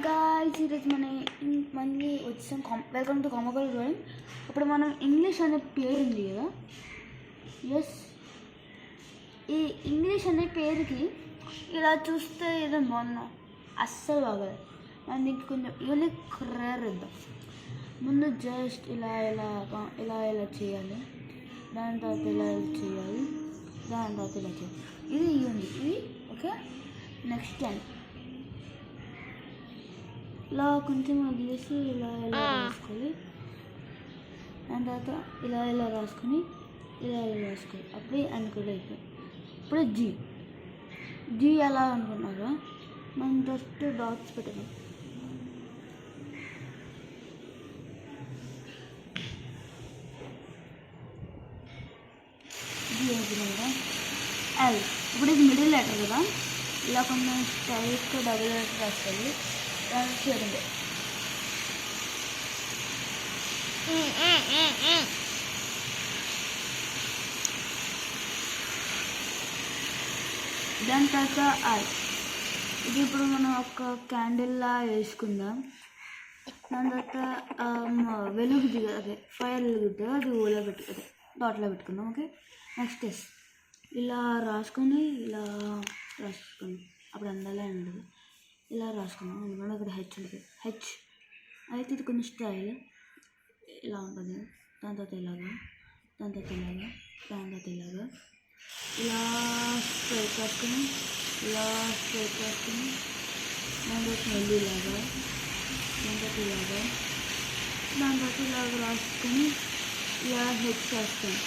Guys, ఈరోజు మళ్ళీ వచ్చాం. Welcome to comical drawing. ఇప్పుడు మనం ఇంగ్లీష్ అనే పేరు ఉంది కదా, ఎస్, ఈ ఇంగ్లీష్ అనే పేరుకి ఇలా చూస్తే ఏదో బాగున్నా అస్సలు బాగోదు. మనం దీనికి కొంచెం యూనిక్ రేర్ ఇద్దాం. ముందు జస్ట్ ఇలా ఇలా ఇలా ఇలా చేయాలి, దాని తర్వాత ఇలా ఇలా చేయాలి, దాని తర్వాత ఇలా చేయాలి. ఇది ఉంది, ఇది ఓకే. నెక్స్ట్ టైం ఇలా కొంచెం వదిలేసి ఇలా ఇలా రాసుకోవాలి, దాని తర్వాత ఇలా ఇలా రాసుకొని ఇలా ఇలా రాసుకోవాలి. అప్పుడే అనుకోలేదు అయిపోయి. ఇప్పుడు జీ ఎలా అనుకున్నారో మనం జస్ట్ డాట్స్ పెట్టాలి. జీ అనుకున్నారా ఎల్. ఇప్పుడు ఇది మిడిల్ లెటర్ కదా, ఇలా కొంచెం స్ట్రైట్గా డబుల్ లెటర్ రాసుకోవాలి. చూడండి, దాని తర్వాత ఐ. ఇది ఇప్పుడు మనం ఒక క్యాండిల్లా వేసుకుందాం. దాని తర్వాత వెలుగుది కదా, అదే ఫైర్ వెలుగుద్ది, అది ఓలో అదే డాట్లో పెట్టుకుందాం. ఓకే. Next S. ఇలా రాసుకొని ఇలా రాసుకుందాం, అప్పుడు అందాలే ఉండదు. ఇలా రాసుకున్నాం, ఎందుకంటే అక్కడ హెచ్ ఉంటుంది. హెచ్ అయితే ఇది కొంచెం స్టైల్ ఇలా ఉంటుంది. దాని తర్వాత ఇలాగా, దాని తర్వాత ఇలాగా, దాని తర్వాత ఇలాగా, ఇలా స్ట్రైట్ రాసుకుని, ఇలా స్ట్రైట్ రాసుకుని, దాని తర్వాత మళ్ళీ ఇలాగా, దాని తర్వాత ఇలాగా, దాని తర్వాత ఇలాగ రాసుకొని ఇలా హెచ్ రాసుకొని.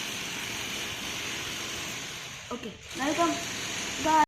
Okay, welcome.